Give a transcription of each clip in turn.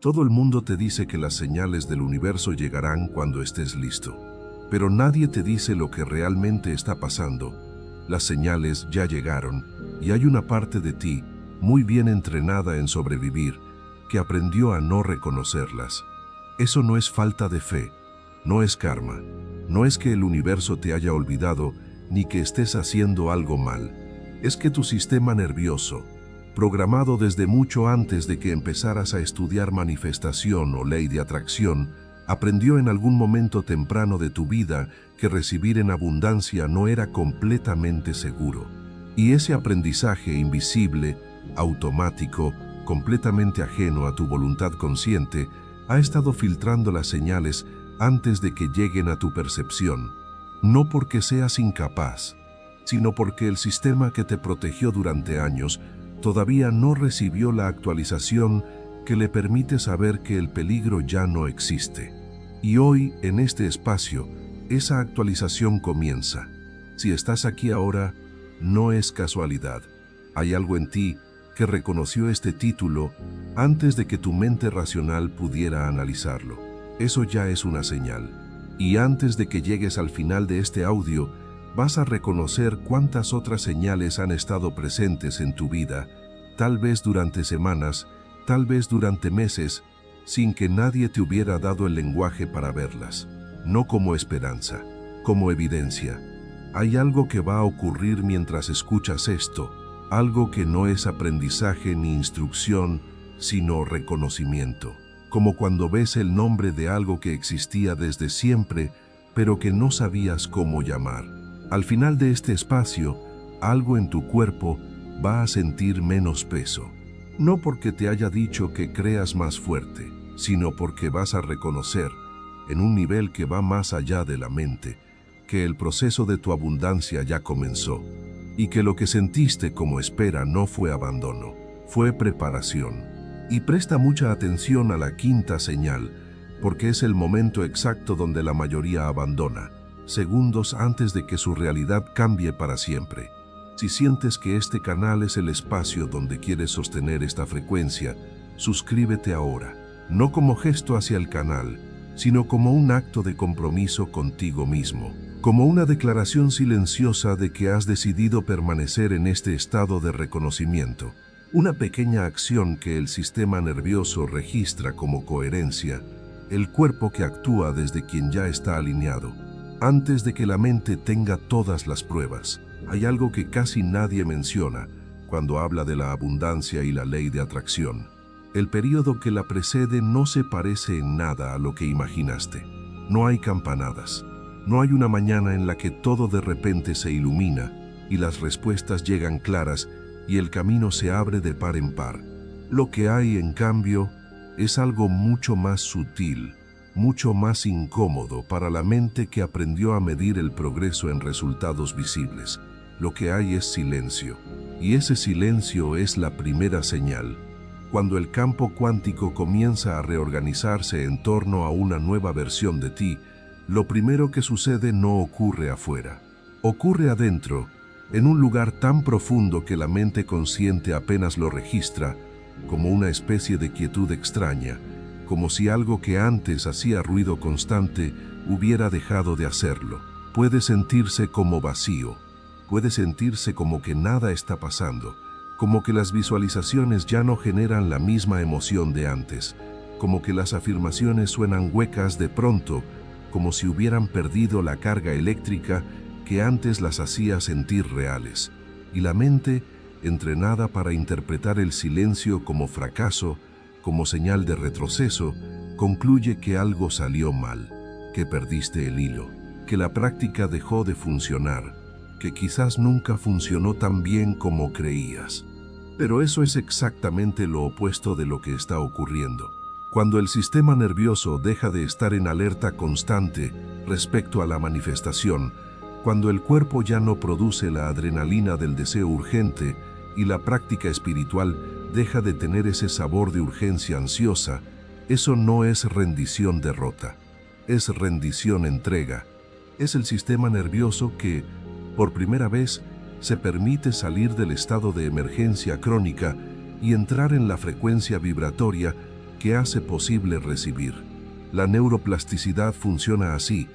Todo el mundo te dice que las señales del universo llegarán cuando estés listo, pero nadie te dice lo que realmente está pasando. Las señales ya llegaron y hay una parte de ti, muy bien entrenada en sobrevivir, que aprendió a no reconocerlas. Eso no es falta de fe, no es karma, no es que el universo te haya olvidado ni que estés haciendo algo mal. Es que tu sistema nervioso, programado desde mucho antes de que empezaras a estudiar manifestación o ley de atracción, aprendió en algún momento temprano de tu vida que recibir en abundancia no era completamente seguro. Y ese aprendizaje invisible, automático, completamente ajeno a tu voluntad consciente, ha estado filtrando las señales antes de que lleguen a tu percepción. No porque seas incapaz, sino porque el sistema que te protegió durante años todavía no recibió la actualización que le permite saber que el peligro ya no existe. Y hoy, en este espacio, esa actualización comienza. Si estás aquí ahora, no es casualidad. Hay algo en ti que reconoció este título antes de que tu mente racional pudiera analizarlo. Eso ya es una señal. Y antes de que llegues al final de este audio, vas a reconocer cuántas otras señales han estado presentes en tu vida, tal vez durante semanas, tal vez durante meses, sin que nadie te hubiera dado el lenguaje para verlas. No como esperanza, como evidencia. Hay algo que va a ocurrir mientras escuchas esto, algo que no es aprendizaje ni instrucción, sino reconocimiento. Como cuando ves el nombre de algo que existía desde siempre, pero que no sabías cómo llamar. Al final de este espacio, algo en tu cuerpo va a sentir menos peso. No porque te haya dicho que creas más fuerte, sino porque vas a reconocer, en un nivel que va más allá de la mente, que el proceso de tu abundancia ya comenzó, y que lo que sentiste como espera no fue abandono, fue preparación. Y presta mucha atención a la quinta señal, porque es el momento exacto donde la mayoría abandona, segundos antes de que su realidad cambie para siempre. Si sientes que este canal es el espacio donde quieres sostener esta frecuencia, suscríbete ahora, no como gesto hacia el canal, sino como un acto de compromiso contigo mismo, como una declaración silenciosa de que has decidido permanecer en este estado de reconocimiento. Una pequeña acción que el sistema nervioso registra como coherencia, el cuerpo que actúa desde quien ya está alineado, antes de que la mente tenga todas las pruebas. Hay algo que casi nadie menciona cuando habla de la abundancia y la ley de atracción. El período que la precede no se parece en nada a lo que imaginaste. No hay campanadas. No hay una mañana en la que todo de repente se ilumina y las respuestas llegan claras y el camino se abre de par en par. Lo que hay, en cambio, es algo mucho más sutil, mucho más incómodo para la mente que aprendió a medir el progreso en resultados visibles. Lo que hay es silencio, y ese silencio es la primera señal. Cuando el campo cuántico comienza a reorganizarse en torno a una nueva versión de ti, lo primero que sucede no ocurre afuera. Ocurre adentro, en un lugar tan profundo que la mente consciente apenas lo registra, como una especie de quietud extraña, como si algo que antes hacía ruido constante hubiera dejado de hacerlo. Puede sentirse como vacío, puede sentirse como que nada está pasando, como que las visualizaciones ya no generan la misma emoción de antes, como que las afirmaciones suenan huecas de pronto, como si hubieran perdido la carga eléctrica que antes las hacía sentir reales. Y la mente, entrenada para interpretar el silencio como fracaso, como señal de retroceso, concluye que algo salió mal, que perdiste el hilo, que la práctica dejó de funcionar, que quizás nunca funcionó tan bien como creías. Pero eso es exactamente lo opuesto de lo que está ocurriendo. Cuando el sistema nervioso deja de estar en alerta constante respecto a la manifestación, cuando el cuerpo ya no produce la adrenalina del deseo urgente y la práctica espiritual deja de tener ese sabor de urgencia ansiosa, eso no es rendición derrota, es rendición entrega. Es el sistema nervioso que, por primera vez, se permite salir del estado de emergencia crónica y entrar en la frecuencia vibratoria que hace posible recibir. La neuroplasticidad funciona así.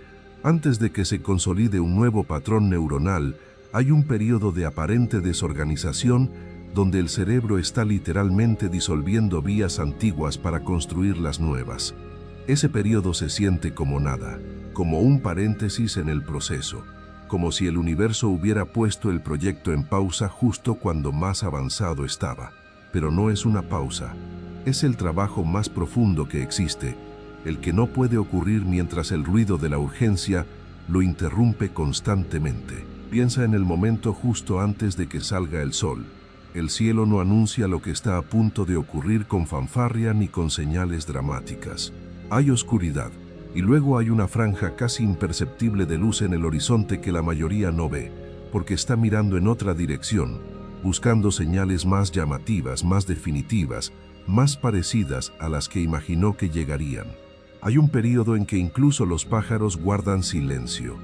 Antes de que se consolide un nuevo patrón neuronal, hay un periodo de aparente desorganización donde el cerebro está literalmente disolviendo vías antiguas para construir las nuevas. Ese periodo se siente como nada, como un paréntesis en el proceso, como si el universo hubiera puesto el proyecto en pausa justo cuando más avanzado estaba. Pero no es una pausa, es el trabajo más profundo que existe, el que no puede ocurrir mientras el ruido de la urgencia lo interrumpe constantemente. Piensa en el momento justo antes de que salga el sol. El cielo no anuncia lo que está a punto de ocurrir con fanfarria ni con señales dramáticas. Hay oscuridad, y luego hay una franja casi imperceptible de luz en el horizonte que la mayoría no ve, porque está mirando en otra dirección, buscando señales más llamativas, más definitivas, más parecidas a las que imaginó que llegarían. Hay un periodo en que incluso los pájaros guardan silencio,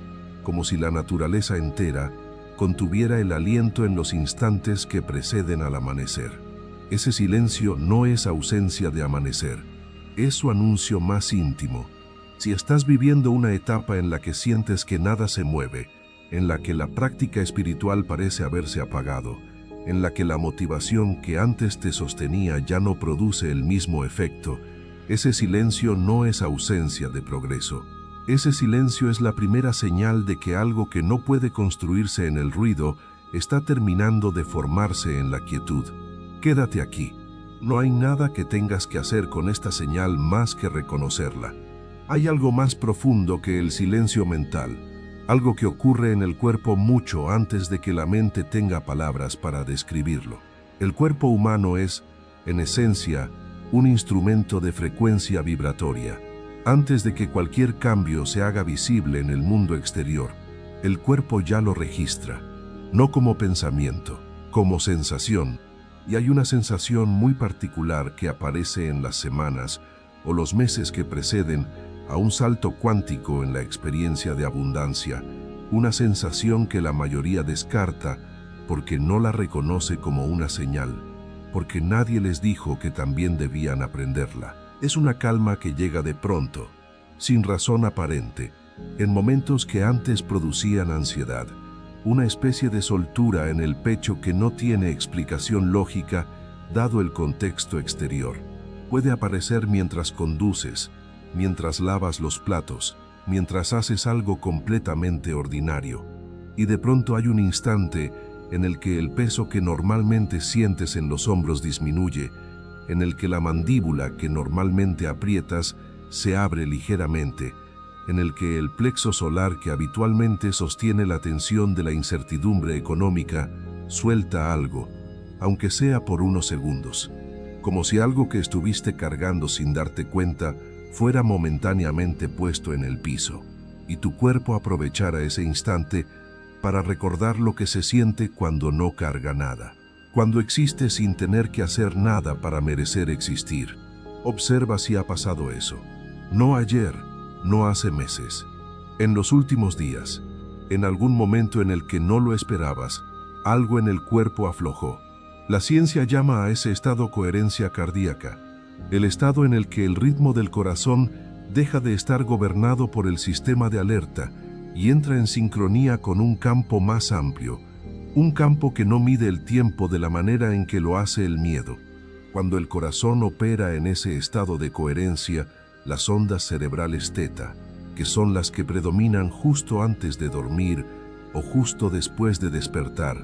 como si la naturaleza entera contuviera el aliento en los instantes que preceden al amanecer. Ese silencio no es ausencia de amanecer, es su anuncio más íntimo. Si estás viviendo una etapa en la que sientes que nada se mueve, en la que la práctica espiritual parece haberse apagado, en la que la motivación que antes te sostenía ya no produce el mismo efecto, ese silencio no es ausencia de progreso. Ese silencio es la primera señal de que algo que no puede construirse en el ruido está terminando de formarse en la quietud. Quédate aquí. No hay nada que tengas que hacer con esta señal más que reconocerla. Hay algo más profundo que el silencio mental, algo que ocurre en el cuerpo mucho antes de que la mente tenga palabras para describirlo. El cuerpo humano es, en esencia, un instrumento de frecuencia vibratoria. Antes de que cualquier cambio se haga visible en el mundo exterior, el cuerpo ya lo registra, no como pensamiento, como sensación. Y hay una sensación muy particular que aparece en las semanas o los meses que preceden a un salto cuántico en la experiencia de abundancia, una sensación que la mayoría descarta porque no la reconoce como una señal, porque nadie les dijo que también debían aprenderla. Es una calma que llega de pronto, sin razón aparente, en momentos que antes producían ansiedad, una especie de soltura en el pecho que no tiene explicación lógica dado el contexto exterior. Puede aparecer mientras conduces, mientras lavas los platos, mientras haces algo completamente ordinario. Y de pronto hay un instante en el que el peso que normalmente sientes en los hombros disminuye, en el que la mandíbula que normalmente aprietas se abre ligeramente, en el que el plexo solar que habitualmente sostiene la tensión de la incertidumbre económica suelta algo, aunque sea por unos segundos, como si algo que estuviste cargando sin darte cuenta fuera momentáneamente puesto en el piso, y tu cuerpo aprovechara ese instante para recordar lo que se siente cuando no carga nada, cuando existe sin tener que hacer nada para merecer existir. Observa si ha pasado eso. No ayer, no hace meses. En los últimos días, en algún momento en el que no lo esperabas, algo en el cuerpo aflojó. La ciencia llama a ese estado coherencia cardíaca, el estado en el que el ritmo del corazón deja de estar gobernado por el sistema de alerta y entra en sincronía con un campo más amplio, un campo que no mide el tiempo de la manera en que lo hace el miedo. Cuando el corazón opera en ese estado de coherencia, las ondas cerebrales teta, que son las que predominan justo antes de dormir o justo después de despertar,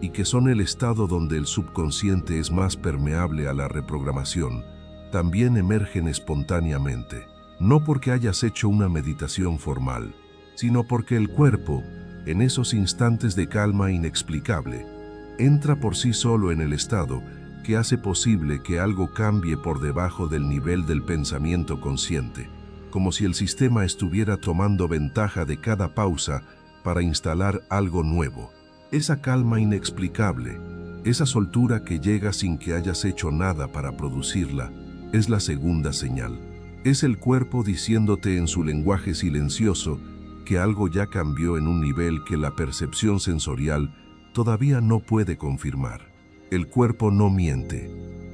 y que son el estado donde el subconsciente es más permeable a la reprogramación, también emergen espontáneamente, no porque hayas hecho una meditación formal, sino porque el cuerpo, en esos instantes de calma inexplicable, entra por sí solo en el estado que hace posible que algo cambie por debajo del nivel del pensamiento consciente, como si el sistema estuviera tomando ventaja de cada pausa para instalar algo nuevo. Esa calma inexplicable, esa soltura que llega sin que hayas hecho nada para producirla, es la segunda señal. Es el cuerpo diciéndote en su lenguaje silencioso que algo ya cambió en un nivel que la percepción sensorial todavía no puede confirmar. El cuerpo no miente.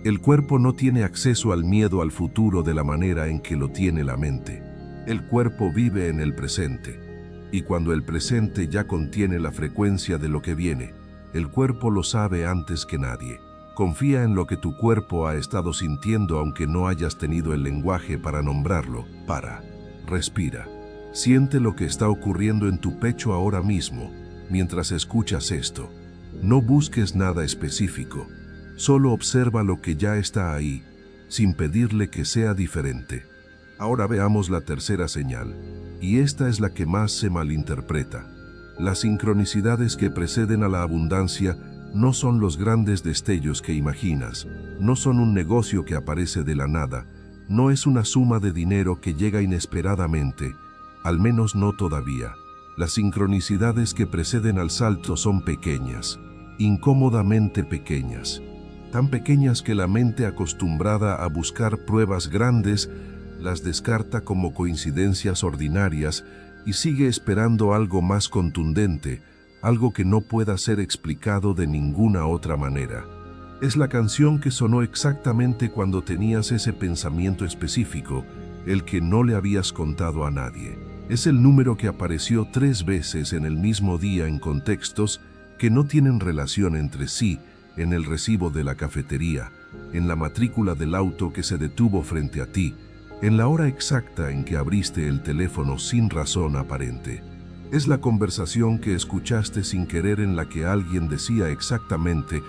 El cuerpo no tiene acceso al miedo al futuro de la manera en que lo tiene la mente. El cuerpo vive en el presente. Y cuando el presente ya contiene la frecuencia de lo que viene, el cuerpo lo sabe antes que nadie. Confía en lo que tu cuerpo ha estado sintiendo aunque no hayas tenido el lenguaje para nombrarlo. Respira. Siente lo que está ocurriendo en tu pecho ahora mismo mientras escuchas esto. No busques nada específico. Solo observa lo que ya está ahí, sin pedirle que sea diferente. Ahora veamos la tercera señal, y esta es la que más se malinterpreta. Las sincronicidades que preceden a la abundancia no son los grandes destellos que imaginas, no son un negocio que aparece de la nada, no es una suma de dinero que llega inesperadamente, al menos no todavía. Las sincronicidades que preceden al salto son pequeñas, incómodamente pequeñas. Tan pequeñas que la mente acostumbrada a buscar pruebas grandes las descarta como coincidencias ordinarias y sigue esperando algo más contundente, algo que no pueda ser explicado de ninguna otra manera. Es la canción que sonó exactamente cuando tenías ese pensamiento específico, el que no le habías contado a nadie. Es el número que apareció 3 veces en el mismo día en contextos que no tienen relación entre sí, en el recibo de la cafetería, en la matrícula del auto que se detuvo frente a ti, en la hora exacta en que abriste el teléfono sin razón aparente. Es la conversación que escuchaste sin querer en la que alguien decía exactamente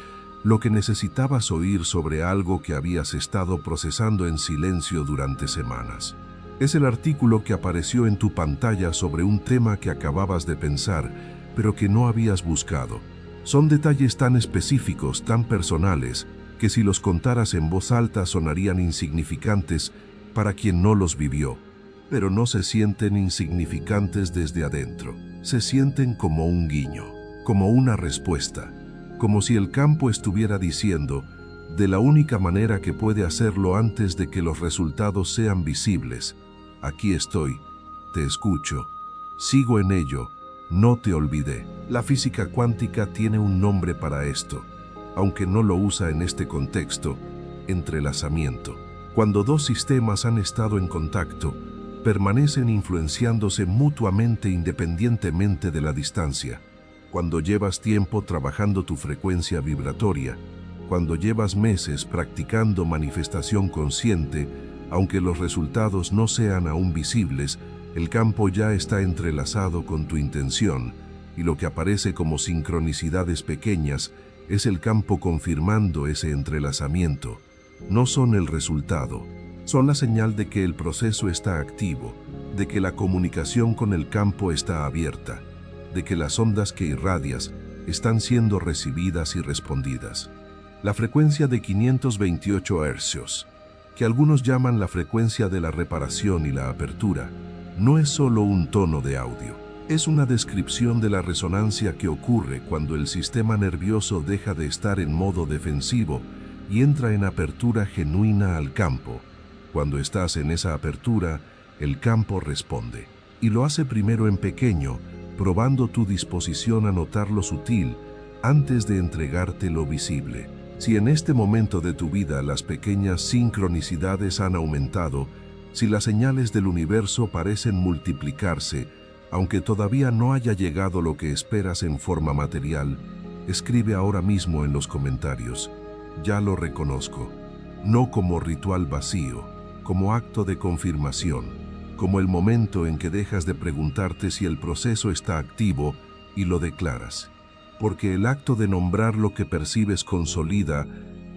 lo que necesitabas oír sobre algo que habías estado procesando en silencio durante semanas. Es el artículo que apareció en tu pantalla sobre un tema que acababas de pensar, pero que no habías buscado. Son detalles tan específicos, tan personales, que si los contaras en voz alta sonarían insignificantes para quien no los vivió. Pero no se sienten insignificantes desde adentro. Se sienten como un guiño, como una respuesta, como si el campo estuviera diciendo, de la única manera que puede hacerlo antes de que los resultados sean visibles: aquí estoy, te escucho, sigo en ello. No te olvidé. La física cuántica tiene un nombre para esto, aunque no lo usa en este contexto: entrelazamiento. Cuando 2 sistemas han estado en contacto, permanecen influenciándose mutuamente independientemente de la distancia. Cuando llevas tiempo trabajando tu frecuencia vibratoria, cuando llevas meses practicando manifestación consciente, aunque los resultados no sean aún visibles, el campo ya está entrelazado con tu intención, y lo que aparece como sincronicidades pequeñas es el campo confirmando ese entrelazamiento. No son el resultado, son la señal de que el proceso está activo, de que la comunicación con el campo está abierta, de que las ondas que irradias están siendo recibidas y respondidas. La frecuencia de 528 Hz, que algunos llaman la frecuencia de la reparación y la apertura, no es solo un tono de audio, es una descripción de la resonancia que ocurre cuando el sistema nervioso deja de estar en modo defensivo y entra en apertura genuina al campo. Cuando estás en esa apertura, el campo responde, y lo hace primero en pequeño, probando tu disposición a notar lo sutil antes de entregarte lo visible. Si en este momento de tu vida las pequeñas sincronicidades han aumentado, si las señales del universo parecen multiplicarse, aunque todavía no haya llegado lo que esperas en forma material, escribe ahora mismo en los comentarios: ya lo reconozco. No como ritual vacío, como acto de confirmación, como el momento en que dejas de preguntarte si el proceso está activo y lo declaras. Porque el acto de nombrar lo que percibes consolida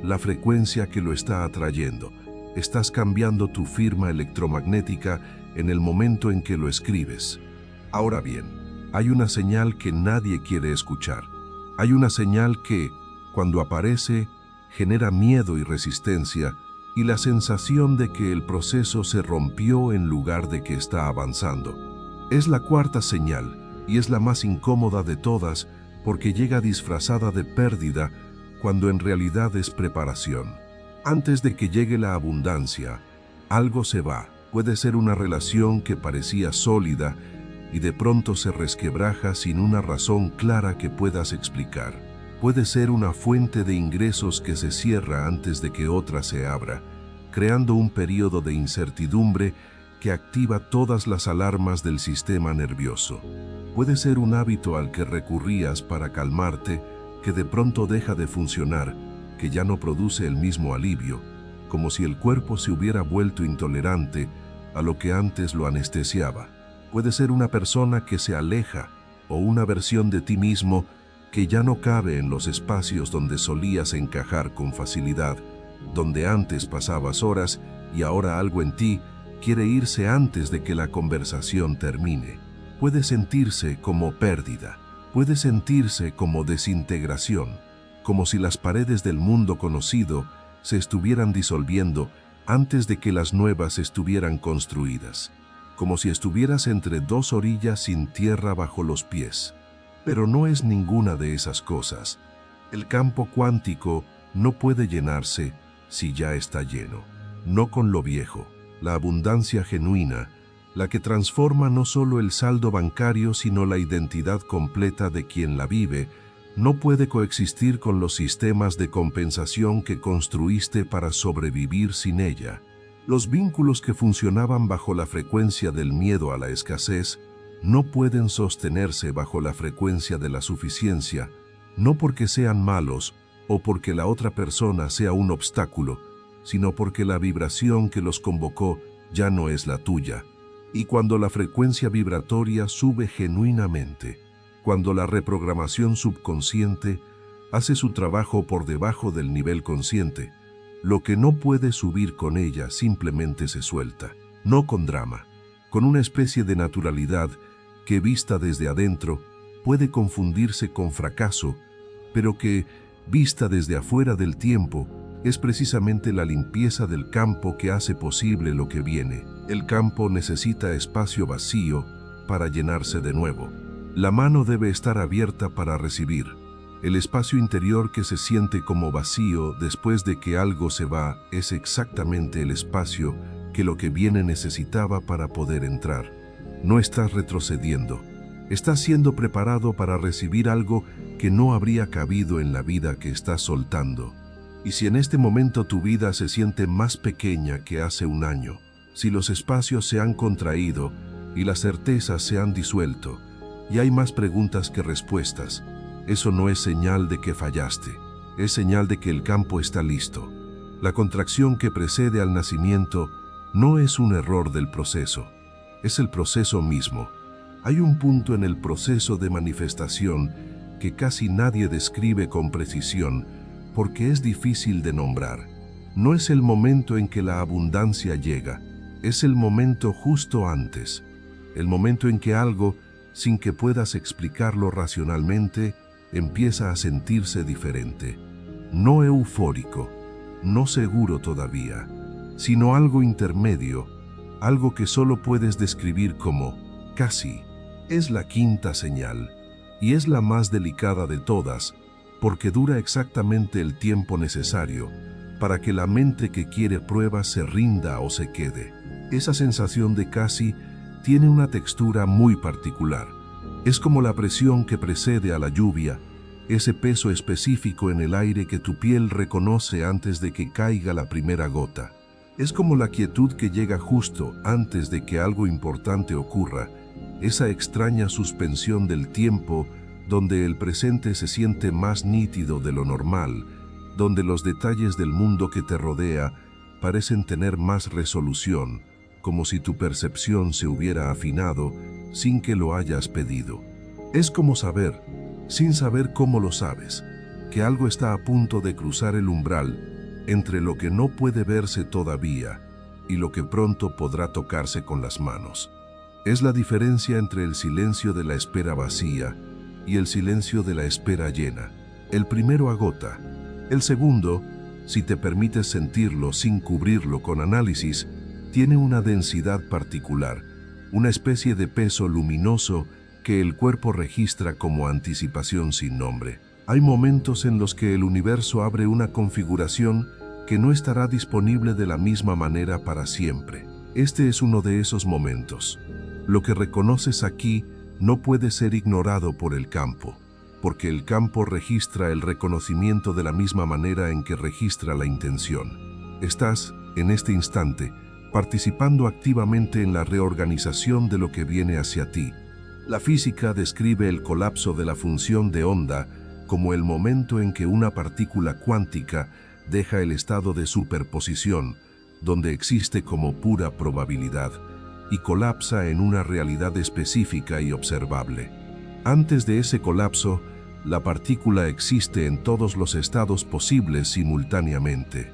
la frecuencia que lo está atrayendo. Estás cambiando tu firma electromagnética en el momento en que lo escribes. Ahora bien, hay una señal que nadie quiere escuchar. Hay una señal que, cuando aparece, genera miedo y resistencia y la sensación de que el proceso se rompió en lugar de que está avanzando. Es la cuarta señal y es la más incómoda de todas porque llega disfrazada de pérdida cuando en realidad es preparación. Antes de que llegue la abundancia, algo se va. Puede ser una relación que parecía sólida y de pronto se resquebraja sin una razón clara que puedas explicar. Puede ser una fuente de ingresos que se cierra antes de que otra se abra, creando un periodo de incertidumbre que activa todas las alarmas del sistema nervioso. Puede ser un hábito al que recurrías para calmarte que de pronto deja de funcionar, que ya no produce el mismo alivio, como si el cuerpo se hubiera vuelto intolerante a lo que antes lo anestesiaba. Puede ser una persona que se aleja o una versión de ti mismo que ya no cabe en los espacios donde solías encajar con facilidad, donde antes pasabas horas y ahora algo en ti quiere irse antes de que la conversación termine. Puede sentirse como pérdida, puede sentirse como desintegración, como si las paredes del mundo conocido se estuvieran disolviendo antes de que las nuevas estuvieran construidas, como si estuvieras entre dos orillas sin tierra bajo los pies. Pero no es ninguna de esas cosas. El campo cuántico no puede llenarse si ya está lleno. No con lo viejo. La abundancia genuina, la que transforma no solo el saldo bancario sino la identidad completa de quien la vive, no puede coexistir con los sistemas de compensación que construiste para sobrevivir sin ella. Los vínculos que funcionaban bajo la frecuencia del miedo a la escasez no pueden sostenerse bajo la frecuencia de la suficiencia, no porque sean malos o porque la otra persona sea un obstáculo, sino porque la vibración que los convocó ya no es la tuya. Y cuando la frecuencia vibratoria sube genuinamente, cuando la reprogramación subconsciente hace su trabajo por debajo del nivel consciente, lo que no puede subir con ella simplemente se suelta, no con drama, con una especie de naturalidad que vista desde adentro puede confundirse con fracaso, pero que, vista desde afuera del tiempo, es precisamente la limpieza del campo que hace posible lo que viene. El campo necesita espacio vacío para llenarse de nuevo. La mano debe estar abierta para recibir. El espacio interior que se siente como vacío después de que algo se va es exactamente el espacio que lo que viene necesitaba para poder entrar. No estás retrocediendo. Estás siendo preparado para recibir algo que no habría cabido en la vida que estás soltando. Y si en este momento tu vida se siente más pequeña que hace un año, si los espacios se han contraído y las certezas se han disuelto, y hay más preguntas que respuestas, eso no es señal de que fallaste, es señal de que el campo está listo. La contracción que precede al nacimiento no es un error del proceso, es el proceso mismo. Hay un punto en el proceso de manifestación que casi nadie describe con precisión porque es difícil de nombrar. No es el momento en que la abundancia llega, es el momento justo antes, el momento en que algo, sin que puedas explicarlo racionalmente, empieza a sentirse diferente. No eufórico, no seguro todavía, sino algo intermedio, algo que solo puedes describir como casi. Es la quinta señal, y es la más delicada de todas, porque dura exactamente el tiempo necesario para que la mente que quiere pruebas se rinda o se quede. Esa sensación de casi tiene una textura muy particular. Es como la presión que precede a la lluvia, ese peso específico en el aire que tu piel reconoce antes de que caiga la primera gota. Es como la quietud que llega justo antes de que algo importante ocurra, esa extraña suspensión del tiempo donde el presente se siente más nítido de lo normal, donde los detalles del mundo que te rodea parecen tener más resolución, como si tu percepción se hubiera afinado sin que lo hayas pedido. Es como saber, sin saber cómo lo sabes, que algo está a punto de cruzar el umbral entre lo que no puede verse todavía y lo que pronto podrá tocarse con las manos. Es la diferencia entre el silencio de la espera vacía y el silencio de la espera llena. El primero agota. El segundo, si te permites sentirlo sin cubrirlo con análisis, tiene una densidad particular, una especie de peso luminoso que el cuerpo registra como anticipación sin nombre. Hay momentos en los que el universo abre una configuración que no estará disponible de la misma manera para siempre. Este es uno de esos momentos. Lo que reconoces aquí no puede ser ignorado por el campo. porque el campo registra el reconocimiento de la misma manera en que registra la intención. Estás, en este instante, participando activamente en la reorganización de lo que viene hacia ti. La física describe el colapso de la función de onda como el momento en que una partícula cuántica deja el estado de superposición, donde existe como pura probabilidad, y colapsa en una realidad específica y observable. Antes de ese colapso, la partícula existe en todos los estados posibles simultáneamente.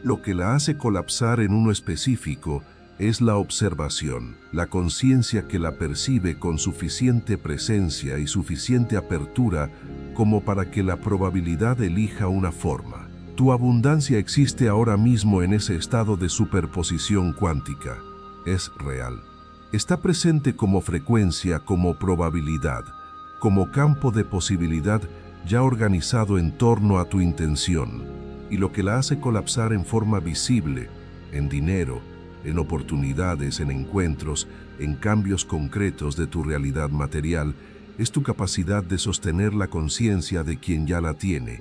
Lo que la hace colapsar en uno específico es la observación, la conciencia que la percibe con suficiente presencia y suficiente apertura como para que la probabilidad elija una forma. Tu abundancia existe ahora mismo en ese estado de superposición cuántica. Es real. Está presente como frecuencia, como probabilidad, como campo de posibilidad ya organizado en torno a tu intención, y lo que la hace colapsar en forma visible, en dinero, en oportunidades, en encuentros, en cambios concretos de tu realidad material, es tu capacidad de sostener la conciencia de quien ya la tiene,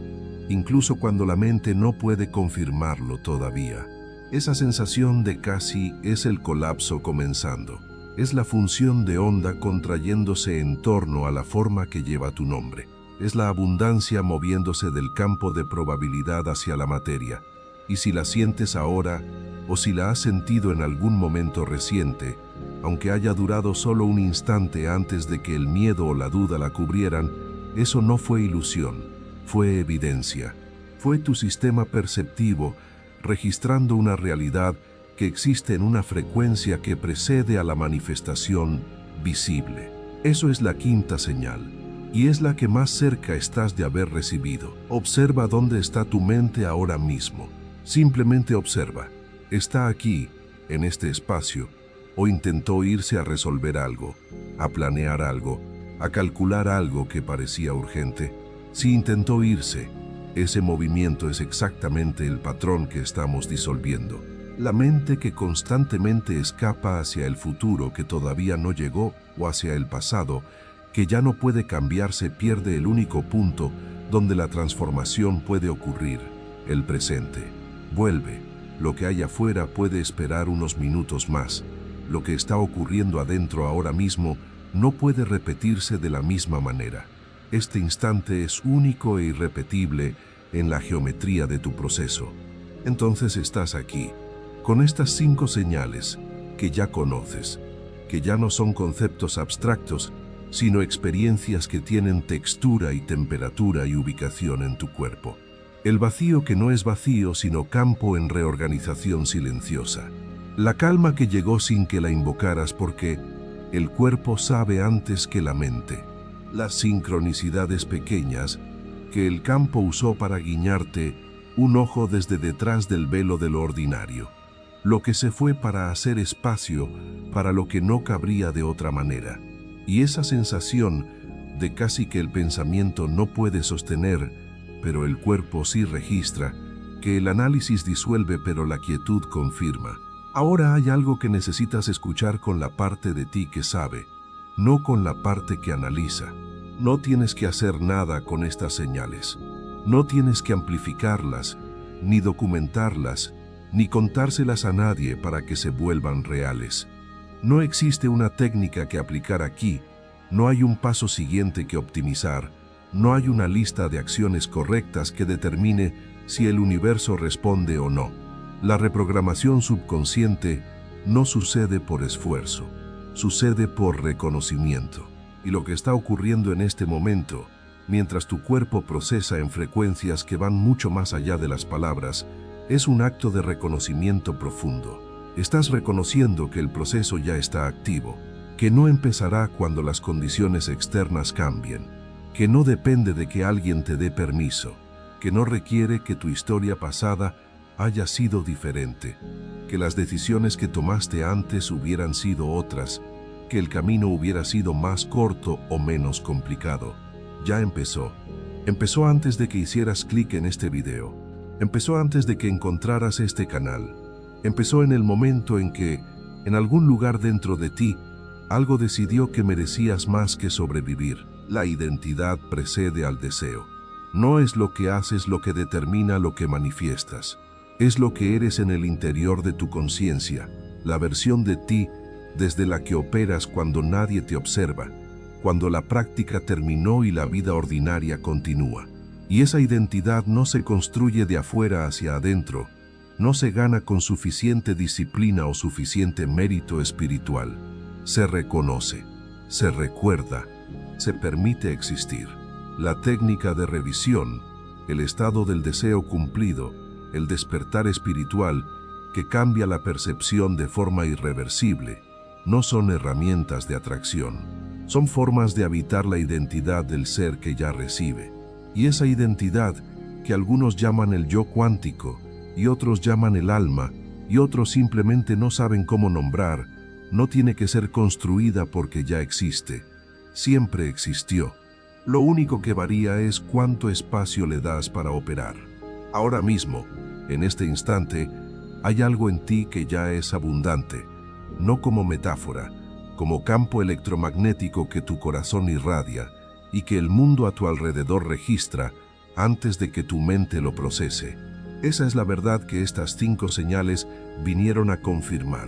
incluso cuando la mente no puede confirmarlo todavía. Esa sensación de casi es el colapso comenzando. Es la función de onda contrayéndose en torno a la forma que lleva tu nombre. Es la abundancia moviéndose del campo de probabilidad hacia la materia. Y si la sientes ahora, o si la has sentido en algún momento reciente, aunque haya durado solo un instante antes de que el miedo o la duda la cubrieran, eso no fue ilusión, fue evidencia. Fue tu sistema perceptivo registrando una realidad que existe en una frecuencia que precede a la manifestación visible. Eso es la quinta señal, y es la que más cerca estás de haber recibido. Observa dónde está tu mente ahora mismo. Simplemente observa. Está aquí, en este espacio, o intentó irse a resolver algo, a planear algo, a calcular algo que parecía urgente. Si intentó irse, ese movimiento es exactamente el patrón que estamos disolviendo. La mente que constantemente escapa hacia el futuro que todavía no llegó o hacia el pasado que ya no puede cambiarse pierde el único punto donde la transformación puede ocurrir, el presente. Vuelve. Lo que hay afuera puede esperar unos minutos más. Lo que está ocurriendo adentro ahora mismo no puede repetirse de la misma manera. Este instante es único e irrepetible en la geometría de tu proceso. Entonces estás aquí, con estas 5 señales que ya conoces, que ya no son conceptos abstractos, sino experiencias que tienen textura y temperatura y ubicación en tu cuerpo. El vacío que no es vacío, sino campo en reorganización silenciosa. La calma que llegó sin que la invocaras porque el cuerpo sabe antes que la mente. Las sincronicidades pequeñas que el campo usó para guiñarte un ojo desde detrás del velo de lo ordinario. Lo que se fue para hacer espacio para lo que no cabría de otra manera. Y esa sensación de casi que el pensamiento no puede sostener, pero el cuerpo sí registra, que el análisis disuelve pero la quietud confirma. Ahora hay algo que necesitas escuchar con la parte de ti que sabe, no con la parte que analiza. No tienes que hacer nada con estas señales. No tienes que amplificarlas, ni documentarlas, ni contárselas a nadie para que se vuelvan reales. No existe una técnica que aplicar aquí, no hay un paso siguiente que optimizar, no hay una lista de acciones correctas que determine si el universo responde o no. La reprogramación subconsciente no sucede por esfuerzo, sucede por reconocimiento. Y lo que está ocurriendo en este momento, mientras tu cuerpo procesa en frecuencias que van mucho más allá de las palabras, es un acto de reconocimiento profundo. Estás reconociendo que el proceso ya está activo, que no empezará cuando las condiciones externas cambien, que no depende de que alguien te dé permiso, que no requiere que tu historia pasada haya sido diferente, que las decisiones que tomaste antes hubieran sido otras, que el camino hubiera sido más corto o menos complicado. Ya empezó. Empezó antes de que hicieras clic en este video. Empezó antes de que encontraras este canal. Empezó en el momento en que, en algún lugar dentro de ti, algo decidió que merecías más que sobrevivir. La identidad precede al deseo. No es lo que haces lo que determina lo que manifiestas. Es lo que eres en el interior de tu conciencia, la versión de ti desde la que operas cuando nadie te observa, cuando la práctica terminó y la vida ordinaria continúa. Y esa identidad no se construye de afuera hacia adentro, no se gana con suficiente disciplina o suficiente mérito espiritual. Se reconoce, se recuerda, se permite existir. La técnica de revisión, el estado del deseo cumplido, el despertar espiritual que cambia la percepción de forma irreversible, no son herramientas de atracción. Son formas de habitar la identidad del ser que ya recibe. Y esa identidad, que algunos llaman el yo cuántico, y otros llaman el alma, y otros simplemente no saben cómo nombrar, no tiene que ser construida porque ya existe. Siempre existió. Lo único que varía es cuánto espacio le das para operar. Ahora mismo, en este instante, hay algo en ti que ya es abundante, no como metáfora, como campo electromagnético que tu corazón irradia y que el mundo a tu alrededor registra antes de que tu mente lo procese. Esa es la verdad que estas 5 señales vinieron a confirmar.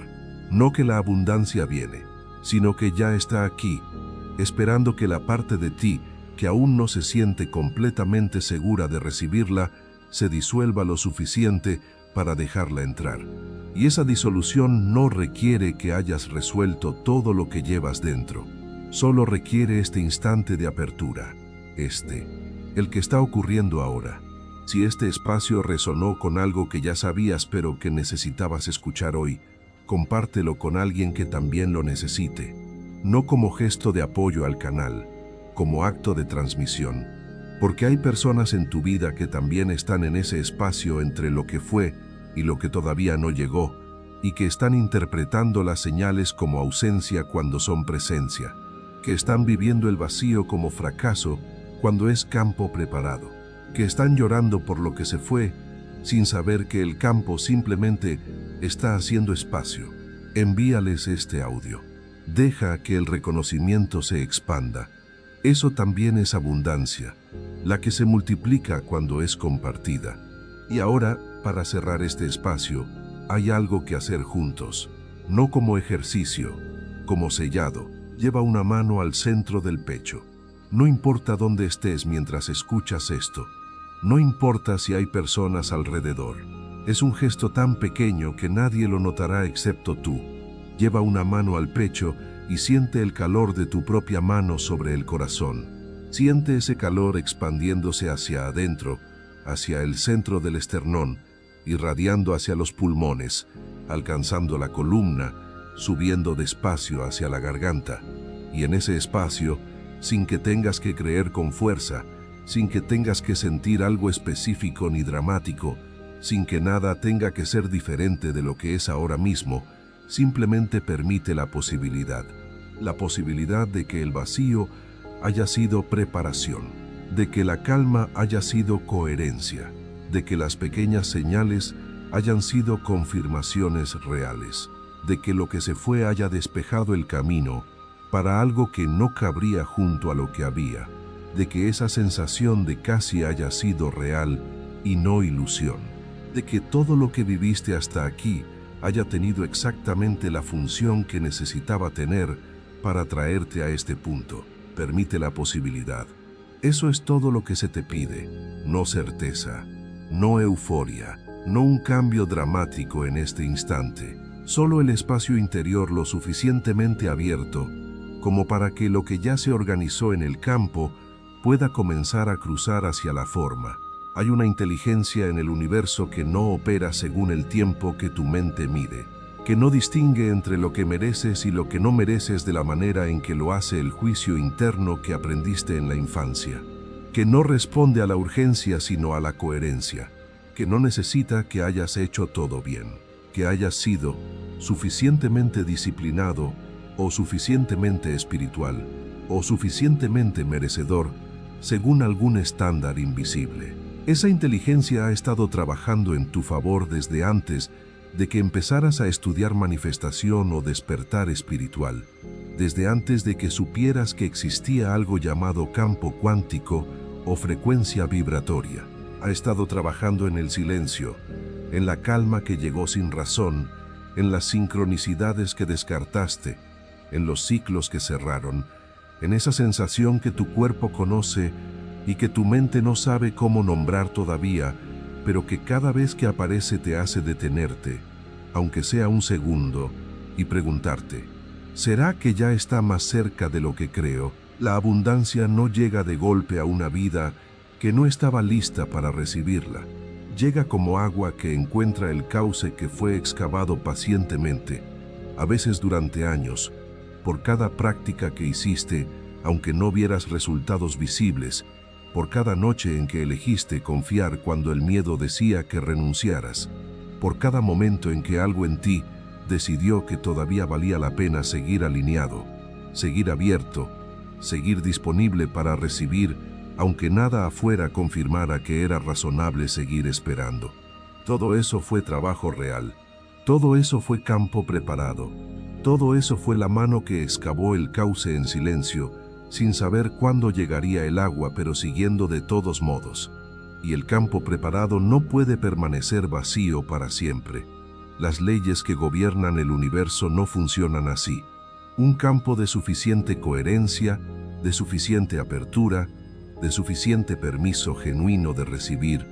No que la abundancia viene, sino que ya está aquí, esperando que la parte de ti que aún no se siente completamente segura de recibirla, se disuelva lo suficiente para dejarla entrar. Y esa disolución no requiere que hayas resuelto todo lo que llevas dentro. Solo requiere este instante de apertura, el que está ocurriendo ahora. Si este espacio resonó con algo que ya sabías pero que necesitabas escuchar hoy, compártelo con alguien que también lo necesite. No como gesto de apoyo al canal, como acto de transmisión. Porque hay personas en tu vida que también están en ese espacio entre lo que fue y lo que todavía no llegó, y que están interpretando las señales como ausencia cuando son presencia, que están viviendo el vacío como fracaso cuando es campo preparado, que están llorando por lo que se fue, sin saber que el campo simplemente está haciendo espacio. Envíales este audio. Deja que el reconocimiento se expanda. Eso también es abundancia, la que se multiplica cuando es compartida. Y ahora, para cerrar este espacio, hay algo que hacer juntos. No como ejercicio, como sellado. Lleva una mano al centro del pecho. No importa dónde estés mientras escuchas esto. No importa si hay personas alrededor. Es un gesto tan pequeño que nadie lo notará excepto tú. Lleva una mano al pecho y siente el calor de tu propia mano sobre el corazón. Siente ese calor expandiéndose hacia adentro, hacia el centro del esternón, irradiando hacia los pulmones, alcanzando la columna, subiendo despacio hacia la garganta. Y en ese espacio, sin que tengas que creer con fuerza, sin que tengas que sentir algo específico ni dramático, sin que nada tenga que ser diferente de lo que es ahora mismo, simplemente permite la posibilidad de que el vacío haya sido preparación, de que la calma haya sido coherencia, de que las pequeñas señales hayan sido confirmaciones reales, de que lo que se fue haya despejado el camino para algo que no cabría junto a lo que había, de que esa sensación de casi haya sido real y no ilusión, de que todo lo que viviste hasta aquí haya tenido exactamente la función que necesitaba tener para traerte a este punto. Permite la posibilidad. Eso es todo lo que se te pide, no certeza, no euforia, no un cambio dramático en este instante, solo el espacio interior lo suficientemente abierto como para que lo que ya se organizó en el campo pueda comenzar a cruzar hacia la forma. Hay una inteligencia en el universo que no opera según el tiempo que tu mente mide, que no distingue entre lo que mereces y lo que no mereces de la manera en que lo hace el juicio interno que aprendiste en la infancia, que no responde a la urgencia sino a la coherencia, que no necesita que hayas hecho todo bien, que hayas sido suficientemente disciplinado o suficientemente espiritual o suficientemente merecedor según algún estándar invisible. Esa inteligencia ha estado trabajando en tu favor desde antes de que empezaras a estudiar manifestación o despertar espiritual, desde antes de que supieras que existía algo llamado campo cuántico o frecuencia vibratoria. Ha estado trabajando en el silencio, en la calma que llegó sin razón, en las sincronicidades que descartaste, en los ciclos que cerraron, en esa sensación que tu cuerpo conoce y que tu mente no sabe cómo nombrar todavía, pero que cada vez que aparece te hace detenerte, aunque sea un segundo, y preguntarte, ¿será que ya está más cerca de lo que creo? La abundancia no llega de golpe a una vida que no estaba lista para recibirla. Llega como agua que encuentra el cauce que fue excavado pacientemente, a veces durante años, por cada práctica que hiciste, aunque no vieras resultados visibles, por cada noche en que elegiste confiar cuando el miedo decía que renunciaras, por cada momento en que algo en ti decidió que todavía valía la pena seguir alineado, seguir abierto, seguir disponible para recibir, aunque nada afuera confirmara que era razonable seguir esperando. Todo eso fue trabajo real. Todo eso fue campo preparado. Todo eso fue la mano que excavó el cauce en silencio, sin saber cuándo llegaría el agua, pero siguiendo de todos modos. Y el campo preparado no puede permanecer vacío para siempre. Las leyes que gobiernan el universo no funcionan así. Un campo de suficiente coherencia, de suficiente apertura, de suficiente permiso genuino de recibir,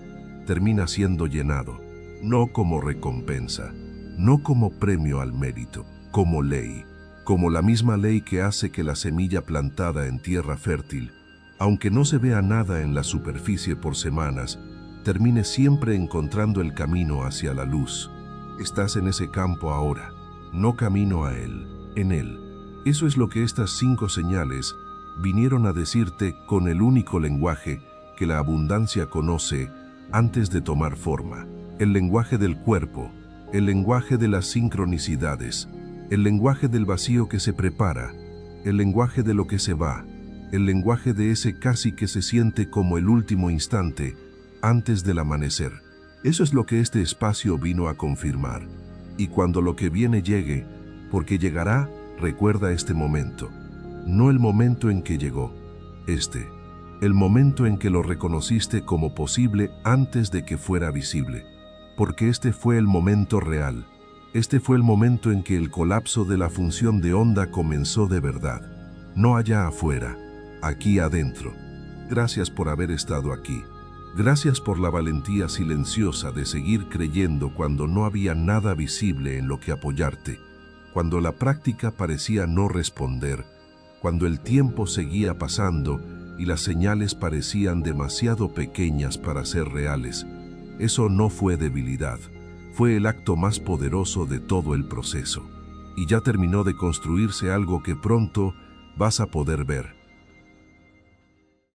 termina siendo llenado, no como recompensa, no como premio al mérito, como ley, como la misma ley que hace que la semilla plantada en tierra fértil, aunque no se vea nada en la superficie por semanas, termine siempre encontrando el camino hacia la luz. Estás en ese campo ahora, no camino a él, en él. Eso es lo que estas 5 señales vinieron a decirte con el único lenguaje que la abundancia conoce antes de tomar forma. El lenguaje del cuerpo, el lenguaje de las sincronicidades, el lenguaje del vacío que se prepara, el lenguaje de lo que se va, el lenguaje de ese casi que se siente como el último instante antes del amanecer. Eso es lo que este espacio vino a confirmar. Y cuando lo que viene llegue, porque llegará, recuerda este momento. No el momento en que llegó, el momento en que lo reconociste como posible antes de que fuera visible. Porque este fue el momento real. Este fue el momento en que el colapso de la función de onda comenzó de verdad. No allá afuera, aquí adentro. Gracias por haber estado aquí. Gracias por la valentía silenciosa de seguir creyendo cuando no había nada visible en lo que apoyarte, cuando la práctica parecía no responder, cuando el tiempo seguía pasando y las señales parecían demasiado pequeñas para ser reales. Eso no fue debilidad, fue el acto más poderoso de todo el proceso. Y ya terminó de construirse algo que pronto vas a poder ver.